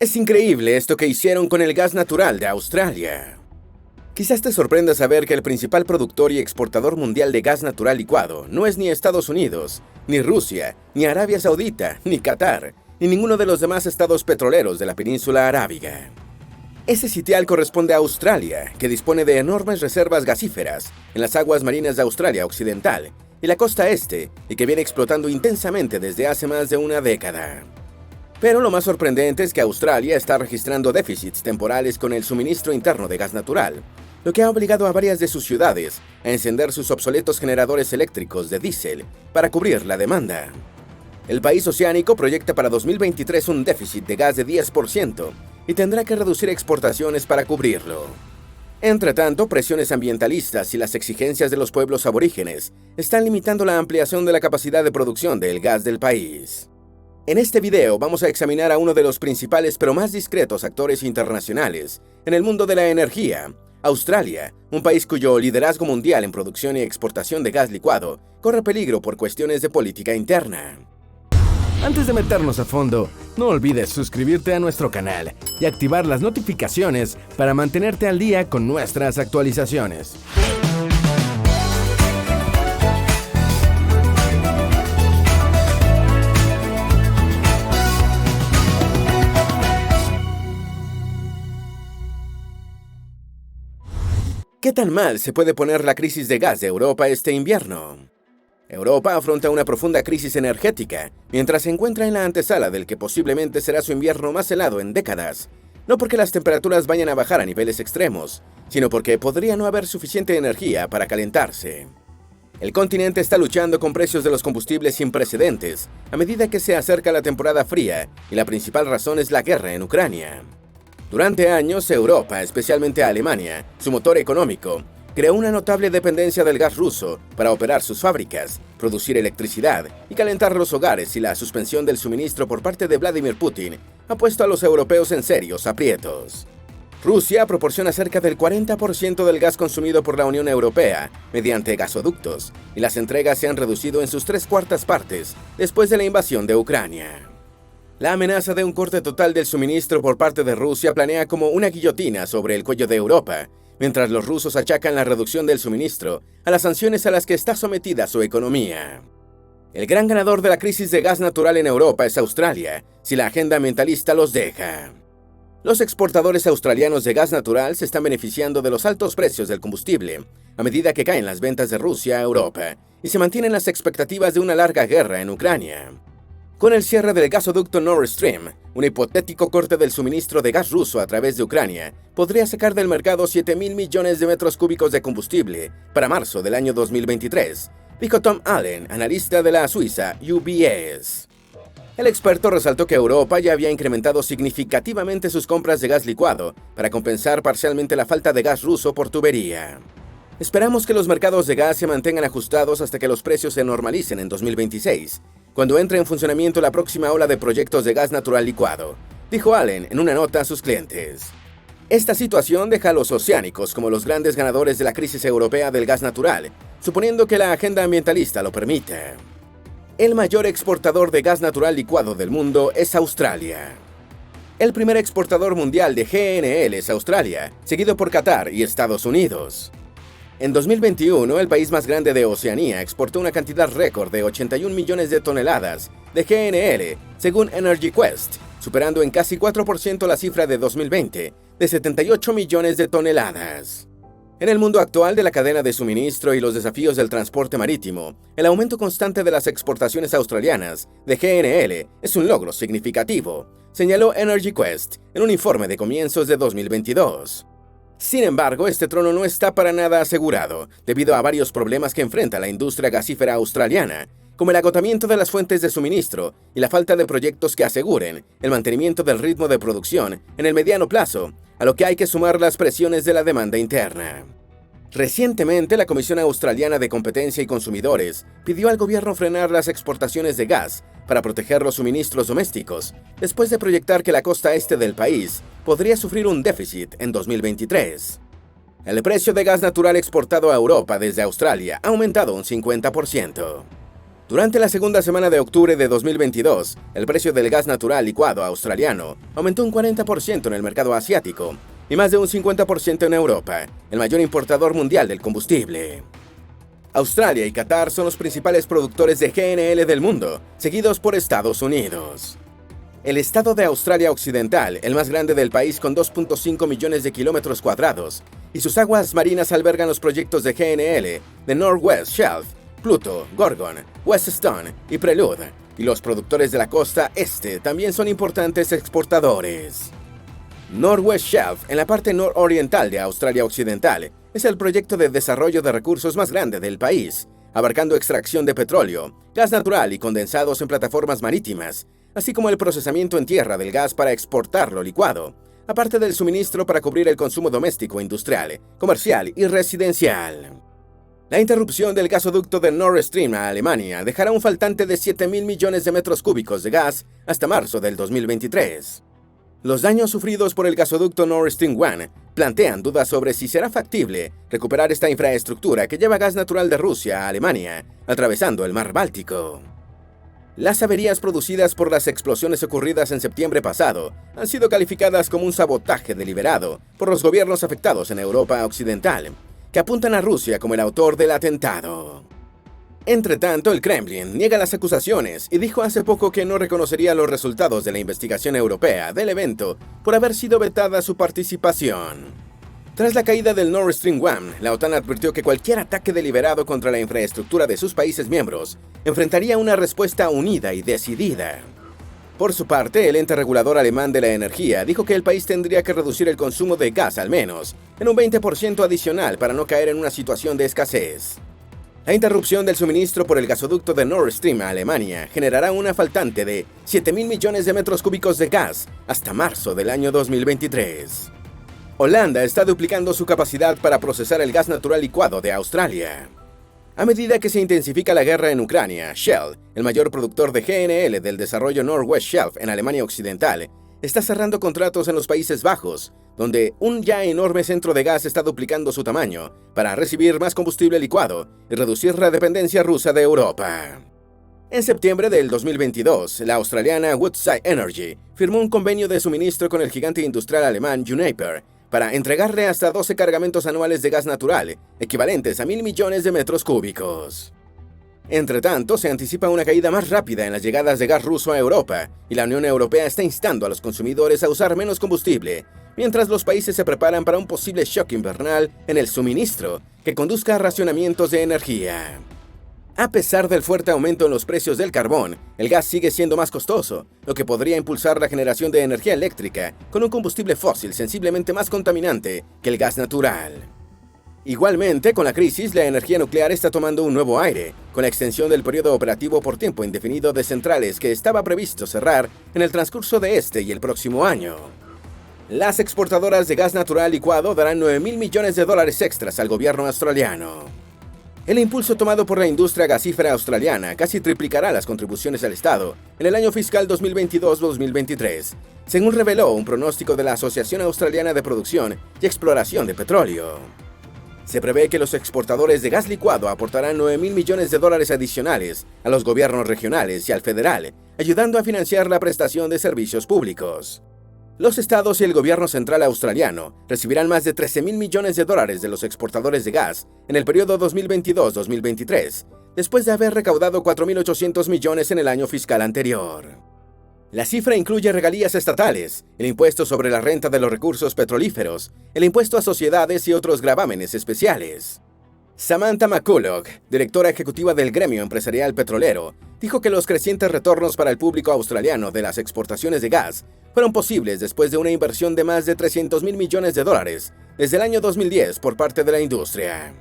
Es increíble esto que hicieron con el gas natural de Australia. Quizás te sorprenda saber que el principal productor y exportador mundial de gas natural licuado no es ni Estados Unidos, ni Rusia, ni Arabia Saudita, ni Qatar, ni ninguno de los demás estados petroleros de la península arábiga. Ese sitial corresponde a Australia, que dispone de enormes reservas gasíferas en las aguas marinas de Australia Occidental y la costa este, y que viene explotando intensamente desde hace más de una década. Pero lo más sorprendente es que Australia está registrando déficits temporales con el suministro interno de gas natural, lo que ha obligado a varias de sus ciudades a encender sus obsoletos generadores eléctricos de diésel para cubrir la demanda. El país oceánico proyecta para 2023 un déficit de gas de 10% y tendrá que reducir exportaciones para cubrirlo. Entre tanto, presiones ambientalistas y las exigencias de los pueblos aborígenes están limitando la ampliación de la capacidad de producción del gas del país. En este video vamos a examinar a uno de los principales pero más discretos actores internacionales en el mundo de la energía, Australia, un país cuyo liderazgo mundial en producción y exportación de gas licuado corre peligro por cuestiones de política interna. Antes de meternos a fondo, no olvides suscribirte a nuestro canal y activar las notificaciones para mantenerte al día con nuestras actualizaciones. ¿Qué tan mal se puede poner la crisis de gas de Europa este invierno? Europa afronta una profunda crisis energética, mientras se encuentra en la antesala del que posiblemente será su invierno más helado en décadas, no porque las temperaturas vayan a bajar a niveles extremos, sino porque podría no haber suficiente energía para calentarse. El continente está luchando con precios de los combustibles sin precedentes a medida que se acerca la temporada fría, y la principal razón es la guerra en Ucrania. Durante años, Europa, especialmente Alemania, su motor económico, creó una notable dependencia del gas ruso para operar sus fábricas, producir electricidad y calentar los hogares, y la suspensión del suministro por parte de Vladimir Putin ha puesto a los europeos en serios aprietos. Rusia proporciona cerca del 40% del gas consumido por la Unión Europea mediante gasoductos, y las entregas se han reducido en sus 3/4 partes después de la invasión de Ucrania. La amenaza de un corte total del suministro por parte de Rusia planea como una guillotina sobre el cuello de Europa, mientras los rusos achacan la reducción del suministro a las sanciones a las que está sometida su economía. El gran ganador de la crisis de gas natural en Europa es Australia, si la agenda ambientalista los deja. Los exportadores australianos de gas natural se están beneficiando de los altos precios del combustible a medida que caen las ventas de Rusia a Europa y se mantienen las expectativas de una larga guerra en Ucrania. Con el cierre del gasoducto Nord Stream, un hipotético corte del suministro de gas ruso a través de Ucrania podría sacar del mercado 7.000 millones de metros cúbicos de combustible para marzo del año 2023, dijo Tom Allen, analista de la Suiza UBS. El experto resaltó que Europa ya había incrementado significativamente sus compras de gas licuado para compensar parcialmente la falta de gas ruso por tubería. Esperamos que los mercados de gas se mantengan ajustados hasta que los precios se normalicen en 2026, cuando entre en funcionamiento la próxima ola de proyectos de gas natural licuado, dijo Allen en una nota a sus clientes. Esta situación deja a los oceánicos como los grandes ganadores de la crisis europea del gas natural, suponiendo que la agenda ambientalista lo permita. El mayor exportador de gas natural licuado del mundo es Australia. El primer exportador mundial de GNL es Australia, seguido por Qatar y Estados Unidos. En 2021, el país más grande de Oceanía exportó una cantidad récord de 81 millones de toneladas de GNL, según Energy Quest, superando en casi 4% la cifra de 2020, de 78 millones de toneladas. En el mundo actual de la cadena de suministro y los desafíos del transporte marítimo, el aumento constante de las exportaciones australianas de GNL es un logro significativo, señaló Energy Quest en un informe de comienzos de 2022. Sin embargo, este trono no está para nada asegurado, debido a varios problemas que enfrenta la industria gasífera australiana, como el agotamiento de las fuentes de suministro y la falta de proyectos que aseguren el mantenimiento del ritmo de producción en el mediano plazo, a lo que hay que sumar las presiones de la demanda interna. Recientemente, la Comisión Australiana de Competencia y Consumidores pidió al gobierno frenar las exportaciones de gas para proteger los suministros domésticos, después de proyectar que la costa este del país podría sufrir un déficit en 2023. El precio de gas natural exportado a Europa desde Australia ha aumentado un 50%. Durante la segunda semana de octubre de 2022, el precio del gas natural licuado australiano aumentó un 40% en el mercado asiático y más de un 50% en Europa, el mayor importador mundial del combustible. Australia y Qatar son los principales productores de GNL del mundo, seguidos por Estados Unidos. El estado de Australia Occidental, el más grande del país con 2.5 millones de kilómetros cuadrados, y sus aguas marinas albergan los proyectos de GNL de North West Shelf, Pluto, Gorgon, West Stone y Prelude, y los productores de la costa este también son importantes exportadores. North West Shelf, en la parte nororiental de Australia Occidental, es el proyecto de desarrollo de recursos más grande del país, abarcando extracción de petróleo, gas natural y condensados en plataformas marítimas, así como el procesamiento en tierra del gas para exportarlo licuado, aparte del suministro para cubrir el consumo doméstico, industrial, comercial y residencial. La interrupción del gasoducto de Nord Stream a Alemania dejará un faltante de 7.000 millones de metros cúbicos de gas hasta marzo del 2023. Los daños sufridos por el gasoducto Nord Stream 1 plantean dudas sobre si será factible recuperar esta infraestructura que lleva gas natural de Rusia a Alemania, atravesando el mar Báltico. Las averías producidas por las explosiones ocurridas en septiembre pasado han sido calificadas como un sabotaje deliberado por los gobiernos afectados en Europa Occidental, que apuntan a Rusia como el autor del atentado. Entretanto, el Kremlin niega las acusaciones y dijo hace poco que no reconocería los resultados de la investigación europea del evento por haber sido vetada su participación. Tras la caída del Nord Stream 1, la OTAN advirtió que cualquier ataque deliberado contra la infraestructura de sus países miembros enfrentaría una respuesta unida y decidida. Por su parte, el ente regulador alemán de la energía dijo que el país tendría que reducir el consumo de gas al menos en un 20% adicional para no caer en una situación de escasez. La interrupción del suministro por el gasoducto de Nord Stream a Alemania generará una faltante de 7.000 millones de metros cúbicos de gas hasta marzo del año 2023. Holanda está duplicando su capacidad para procesar el gas natural licuado de Australia. A medida que se intensifica la guerra en Ucrania, Shell, el mayor productor de GNL del desarrollo North West Shelf en Alemania Occidental, está cerrando contratos en los Países Bajos, donde un ya enorme centro de gas está duplicando su tamaño para recibir más combustible licuado y reducir la dependencia rusa de Europa. En septiembre del 2022, la australiana Woodside Energy firmó un convenio de suministro con el gigante industrial alemán Uniper para entregarle hasta 12 cargamentos anuales de gas natural, equivalentes a 1.000 millones de metros cúbicos. Entretanto, se anticipa una caída más rápida en las llegadas de gas ruso a Europa, y la Unión Europea está instando a los consumidores a usar menos combustible, mientras los países se preparan para un posible shock invernal en el suministro que conduzca a racionamientos de energía. A pesar del fuerte aumento en los precios del carbón, el gas sigue siendo más costoso, lo que podría impulsar la generación de energía eléctrica con un combustible fósil sensiblemente más contaminante que el gas natural. Igualmente, con la crisis, la energía nuclear está tomando un nuevo aire, con la extensión del periodo operativo por tiempo indefinido de centrales que estaba previsto cerrar en el transcurso de este y el próximo año. Las exportadoras de gas natural licuado darán $9.000 millones extras al gobierno australiano. El impulso tomado por la industria gasífera australiana casi triplicará las contribuciones al Estado en el año fiscal 2022-2023, según reveló un pronóstico de la Asociación Australiana de Producción y Exploración de Petróleo. Se prevé que los exportadores de gas licuado aportarán $9.000 millones adicionales a los gobiernos regionales y al federal, ayudando a financiar la prestación de servicios públicos. Los estados y el gobierno central australiano recibirán más de $13.000 millones de los exportadores de gas en el periodo 2022-2023, después de haber recaudado 4.800 millones en el año fiscal anterior. La cifra incluye regalías estatales, el impuesto sobre la renta de los recursos petrolíferos, el impuesto a sociedades y otros gravámenes especiales. Samantha McCulloch, directora ejecutiva del gremio empresarial petrolero, dijo que los crecientes retornos para el público australiano de las exportaciones de gas fueron posibles después de una inversión de más de $300.000 millones desde el año 2010 por parte de la industria.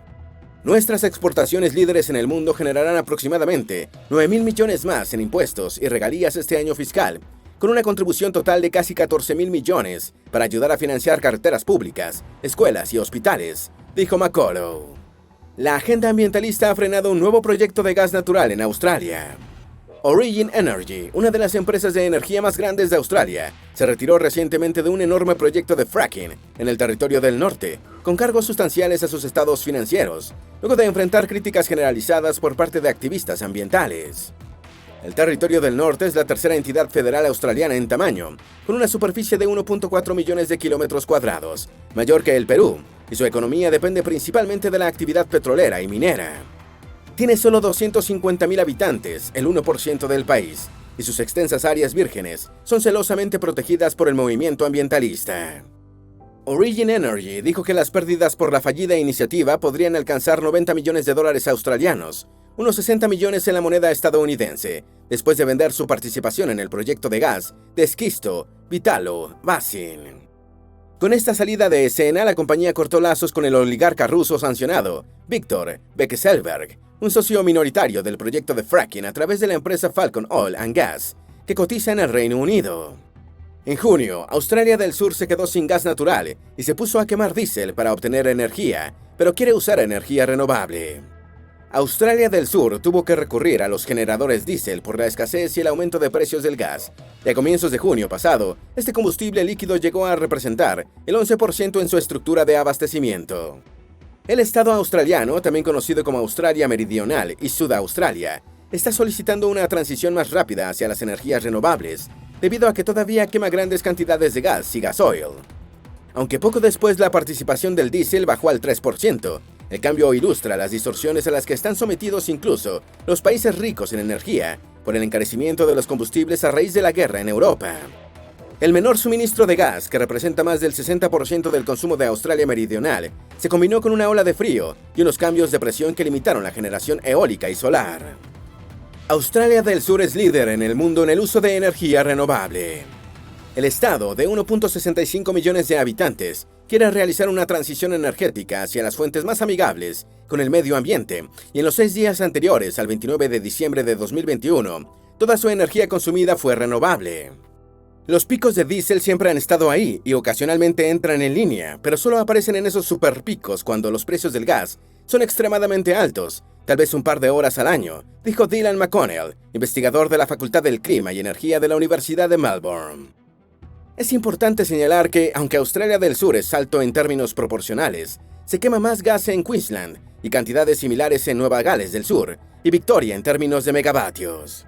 Nuestras exportaciones líderes en el mundo generarán aproximadamente $9.000 millones más en impuestos y regalías este año fiscal, con una contribución total de casi $14.000 millones para ayudar a financiar carreteras públicas, escuelas y hospitales, dijo McCulloch. La agenda ambientalista ha frenado un nuevo proyecto de gas natural en Australia. Origin Energy, una de las empresas de energía más grandes de Australia, se retiró recientemente de un enorme proyecto de fracking en el territorio del norte, con cargos sustanciales a sus estados financieros, luego de enfrentar críticas generalizadas por parte de activistas ambientales. El territorio del norte es la tercera entidad federal australiana en tamaño, con una superficie de 1.4 millones de kilómetros cuadrados, mayor que el Perú, y su economía depende principalmente de la actividad petrolera y minera. Tiene solo 250.000 habitantes, el 1% del país, y sus extensas áreas vírgenes son celosamente protegidas por el movimiento ambientalista. Origin Energy dijo que las pérdidas por la fallida iniciativa podrían alcanzar 90 millones de dólares australianos, unos 60 millones en la moneda estadounidense, después de vender su participación en el proyecto de gas de esquisto Vitalo Basin. Con esta salida de escena, la compañía cortó lazos con el oligarca ruso sancionado, Viktor Vekselberg, un socio minoritario del proyecto de fracking a través de la empresa Falcon Oil and Gas, que cotiza en el Reino Unido. En junio, Australia del Sur se quedó sin gas natural y se puso a quemar diésel para obtener energía, pero quiere usar energía renovable. Australia del Sur tuvo que recurrir a los generadores diésel por la escasez y el aumento de precios del gas, y a comienzos de junio pasado, este combustible líquido llegó a representar el 11% en su estructura de abastecimiento. El estado australiano, también conocido como Australia Meridional y Sud Australia, está solicitando una transición más rápida hacia las energías renovables, debido a que todavía quema grandes cantidades de gas y gasoil. Aunque poco después la participación del diésel bajó al 3%, el cambio ilustra las distorsiones a las que están sometidos incluso los países ricos en energía por el encarecimiento de los combustibles a raíz de la guerra en Europa. El menor suministro de gas, que representa más del 60% del consumo de Australia Meridional, se combinó con una ola de frío y unos cambios de presión que limitaron la generación eólica y solar. Australia del Sur es líder en el mundo en el uso de energía renovable. El estado, de 1.65 millones de habitantes, quiere realizar una transición energética hacia las fuentes más amigables con el medio ambiente, y en los 6 días anteriores al 29 de diciembre de 2021, toda su energía consumida fue renovable. Los picos de diésel siempre han estado ahí y ocasionalmente entran en línea, pero solo aparecen en esos superpicos cuando los precios del gas son extremadamente altos, tal vez un par de horas al año, dijo Dylan McConnell, investigador de la Facultad del Clima y Energía de la Universidad de Melbourne. Es importante señalar que, aunque Australia del Sur es alto en términos proporcionales, se quema más gas en Queensland y cantidades similares en Nueva Gales del Sur y Victoria en términos de megavatios.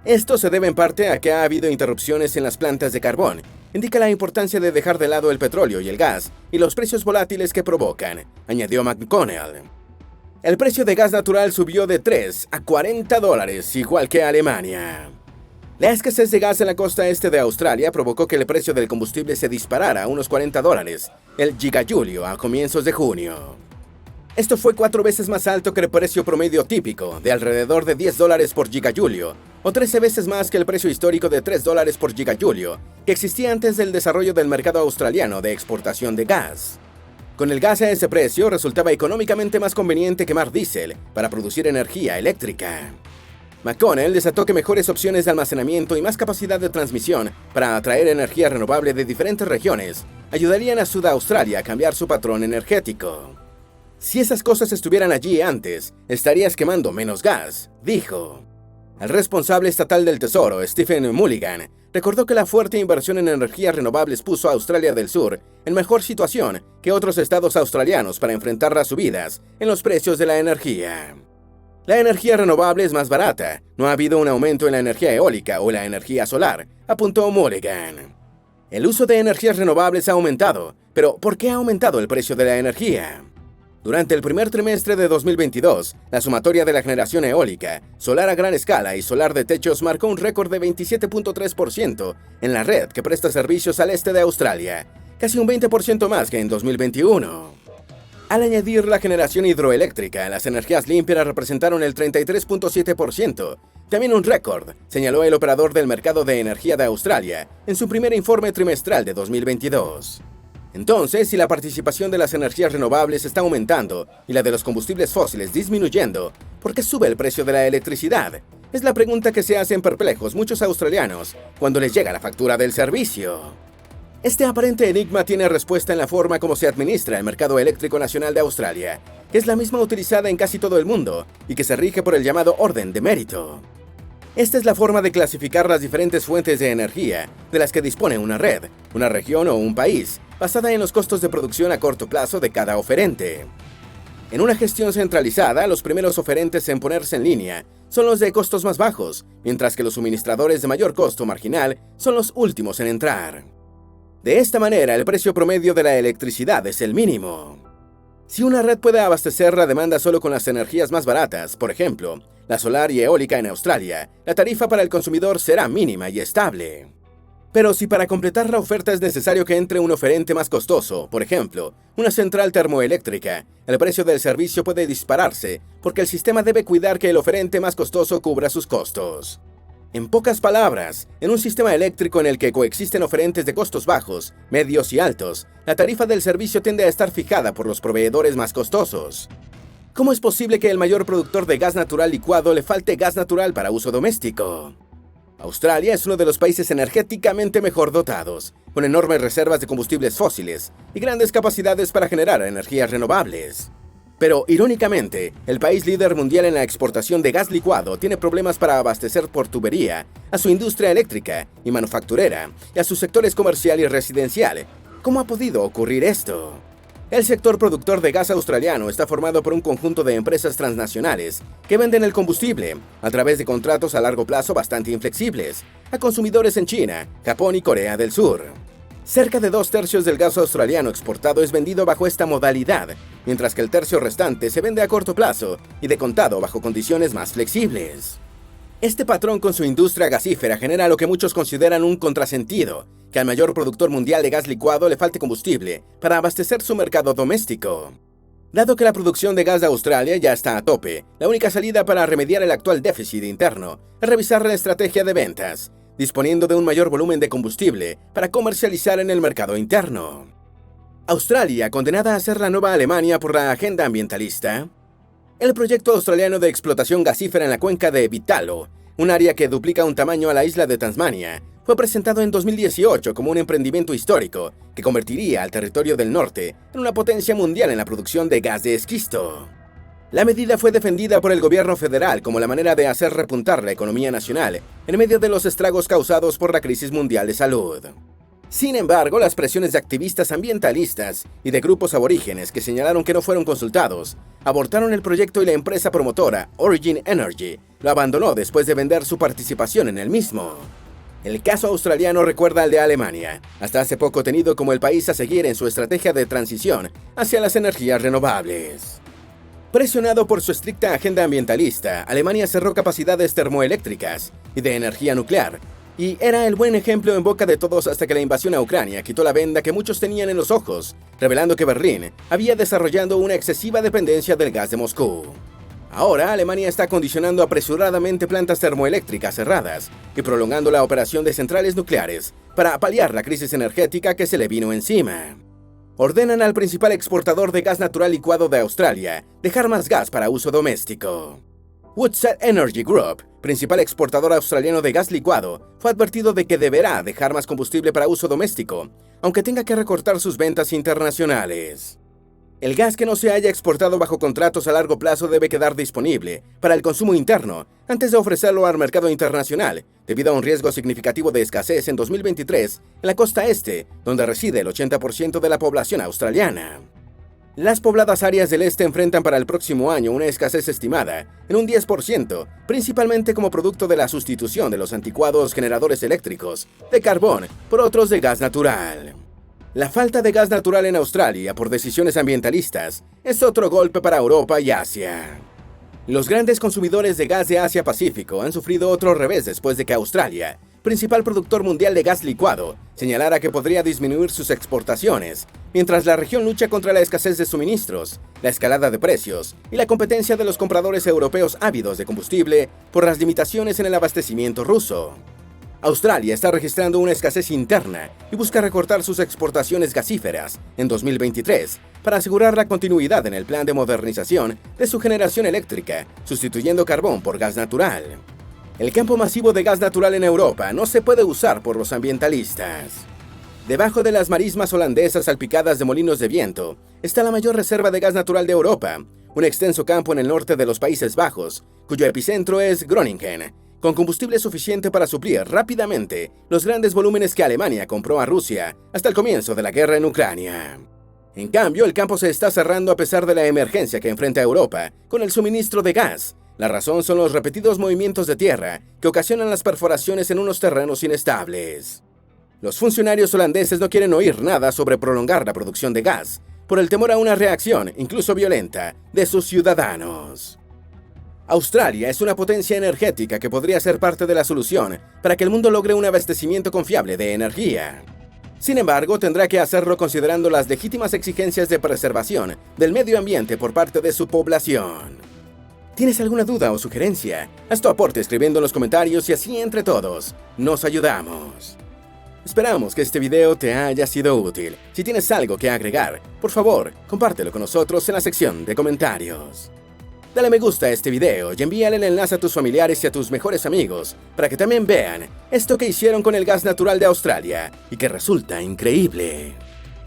Esto se debe en parte a que ha habido interrupciones en las plantas de carbón. Indica la importancia de dejar de lado el petróleo y el gas y los precios volátiles que provocan, añadió McConnell. El precio de gas natural subió de 3 a 40 dólares, igual que Alemania. La escasez de gas en la costa este de Australia provocó que el precio del combustible se disparara a unos 40 dólares el gigajulio a comienzos de junio. Esto fue 4 veces más alto que el precio promedio típico, de alrededor de 10 dólares por gigajulio, o 13 veces más que el precio histórico de 3 dólares por gigajulio, que existía antes del desarrollo del mercado australiano de exportación de gas. Con el gas a ese precio, resultaba económicamente más conveniente quemar diésel para producir energía eléctrica. McConnell desató que mejores opciones de almacenamiento y más capacidad de transmisión para atraer energía renovable de diferentes regiones ayudarían a Sud Australia a cambiar su patrón energético. Si esas cosas estuvieran allí antes, estarías quemando menos gas, dijo. El responsable estatal del Tesoro, Stephen Mulligan, recordó que la fuerte inversión en energías renovables puso a Australia del Sur en mejor situación que otros estados australianos para enfrentar las subidas en los precios de la energía. La energía renovable es más barata, no ha habido un aumento en la energía eólica o la energía solar, apuntó Mulligan. El uso de energías renovables ha aumentado, pero ¿por qué ha aumentado el precio de la energía? Durante el primer trimestre de 2022, la sumatoria de la generación eólica, solar a gran escala y solar de techos marcó un récord de 27.3% en la red que presta servicios al este de Australia, casi un 20% más que en 2021. Al añadir la generación hidroeléctrica, las energías limpias representaron el 33.7%, también un récord, señaló el operador del mercado de energía de Australia en su primer informe trimestral de 2022. Entonces, si la participación de las energías renovables está aumentando y la de los combustibles fósiles disminuyendo, ¿por qué sube el precio de la electricidad? Es la pregunta que se hacen perplejos muchos australianos cuando les llega la factura del servicio. Este aparente enigma tiene respuesta en la forma como se administra el mercado eléctrico nacional de Australia, que es la misma utilizada en casi todo el mundo y que se rige por el llamado orden de mérito. Esta es la forma de clasificar las diferentes fuentes de energía de las que dispone una red, una región o un país, basada en los costos de producción a corto plazo de cada oferente. En una gestión centralizada, los primeros oferentes en ponerse en línea son los de costos más bajos, mientras que los suministradores de mayor costo marginal son los últimos en entrar. De esta manera, el precio promedio de la electricidad es el mínimo. Si una red puede abastecer la demanda solo con las energías más baratas, por ejemplo, la solar y eólica en Australia, la tarifa para el consumidor será mínima y estable. Pero si para completar la oferta es necesario que entre un oferente más costoso, por ejemplo, una central termoeléctrica, el precio del servicio puede dispararse porque el sistema debe cuidar que el oferente más costoso cubra sus costos. En pocas palabras, en un sistema eléctrico en el que coexisten oferentes de costos bajos, medios y altos, la tarifa del servicio tiende a estar fijada por los proveedores más costosos. ¿Cómo es posible que el mayor productor de gas natural licuado le falte gas natural para uso doméstico? Australia es uno de los países energéticamente mejor dotados, con enormes reservas de combustibles fósiles y grandes capacidades para generar energías renovables. Pero, irónicamente, el país líder mundial en la exportación de gas licuado tiene problemas para abastecer por tubería a su industria eléctrica y manufacturera y a sus sectores comercial y residencial. ¿Cómo ha podido ocurrir esto? El sector productor de gas australiano está formado por un conjunto de empresas transnacionales que venden el combustible a través de contratos a largo plazo bastante inflexibles a consumidores en China, Japón y Corea del Sur. Cerca de 2/3 del gas australiano exportado es vendido bajo esta modalidad, mientras que el tercio restante se vende a corto plazo y de contado bajo condiciones más flexibles. Este patrón con su industria gasífera genera lo que muchos consideran un contrasentido, que al mayor productor mundial de gas licuado le falte combustible para abastecer su mercado doméstico. Dado que la producción de gas de Australia ya está a tope, la única salida para remediar el actual déficit interno es revisar la estrategia de ventas, disponiendo de un mayor volumen de combustible para comercializar en el mercado interno. Australia, condenada a ser la nueva Alemania por la agenda ambientalista. El proyecto australiano de explotación gasífera en la cuenca de Vitalo, un área que duplica un tamaño a la isla de Tasmania, fue presentado en 2018 como un emprendimiento histórico que convertiría al territorio del norte en una potencia mundial en la producción de gas de esquisto. La medida fue defendida por el gobierno federal como la manera de hacer repuntar la economía nacional en medio de los estragos causados por la crisis mundial de salud. Sin embargo, las presiones de activistas ambientalistas y de grupos aborígenes que señalaron que no fueron consultados, abortaron el proyecto y la empresa promotora Origin Energy lo abandonó después de vender su participación en el mismo. El caso australiano recuerda al de Alemania, hasta hace poco tenido como el país a seguir en su estrategia de transición hacia las energías renovables. Presionado por su estricta agenda ambientalista, Alemania cerró capacidades termoeléctricas y de energía nuclear, y era el buen ejemplo en boca de todos hasta que la invasión a Ucrania quitó la venda que muchos tenían en los ojos, revelando que Berlín había desarrollado una excesiva dependencia del gas de Moscú. Ahora, Alemania está acondicionando apresuradamente plantas termoeléctricas cerradas y prolongando la operación de centrales nucleares para paliar la crisis energética que se le vino encima. Ordenan al principal exportador de gas natural licuado de Australia dejar más gas para uso doméstico. Woodside Energy Group, principal exportador australiano de gas licuado, fue advertido de que deberá dejar más combustible para uso doméstico, aunque tenga que recortar sus ventas internacionales. El gas que no se haya exportado bajo contratos a largo plazo debe quedar disponible para el consumo interno antes de ofrecerlo al mercado internacional, debido a un riesgo significativo de escasez en 2023 en la costa este, donde reside el 80% de la población australiana. Las pobladas áreas del este enfrentan para el próximo año una escasez estimada en un 10%, principalmente como producto de la sustitución de los anticuados generadores eléctricos de carbón por otros de gas natural. La falta de gas natural en Australia por decisiones ambientalistas es otro golpe para Europa y Asia. Los grandes consumidores de gas de Asia-Pacífico han sufrido otro revés después de que Australia, principal productor mundial de gas licuado, señalara que podría disminuir sus exportaciones, mientras la región lucha contra la escasez de suministros, la escalada de precios y la competencia de los compradores europeos ávidos de combustible por las limitaciones en el abastecimiento ruso. Australia está registrando una escasez interna y busca recortar sus exportaciones gasíferas en 2023 para asegurar la continuidad en el plan de modernización de su generación eléctrica, sustituyendo carbón por gas natural. El campo masivo de gas natural en Europa no se puede usar por los ambientalistas. Debajo de las marismas holandesas salpicadas de molinos de viento está la mayor reserva de gas natural de Europa, un extenso campo en el norte de los Países Bajos, cuyo epicentro es Groningen, con combustible suficiente para suplir rápidamente los grandes volúmenes que Alemania compró a Rusia hasta el comienzo de la guerra en Ucrania. En cambio, el campo se está cerrando a pesar de la emergencia que enfrenta Europa con el suministro de gas. La razón son los repetidos movimientos de tierra que ocasionan las perforaciones en unos terrenos inestables. Los funcionarios holandeses no quieren oír nada sobre prolongar la producción de gas, por el temor a una reacción, incluso violenta, de sus ciudadanos. Australia es una potencia energética que podría ser parte de la solución para que el mundo logre un abastecimiento confiable de energía. Sin embargo, tendrá que hacerlo considerando las legítimas exigencias de preservación del medio ambiente por parte de su población. ¿Tienes alguna duda o sugerencia? Haz tu aporte escribiendo en los comentarios y así entre todos nos ayudamos. Esperamos que este video te haya sido útil. Si tienes algo que agregar, por favor, compártelo con nosotros en la sección de comentarios. Dale me gusta a este video y envíale el enlace a tus familiares y a tus mejores amigos para que también vean esto que hicieron con el gas natural de Australia y que resulta increíble.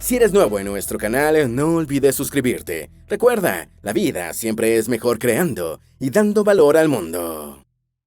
Si eres nuevo en nuestro canal, no olvides suscribirte. Recuerda, la vida siempre es mejor creando y dando valor al mundo.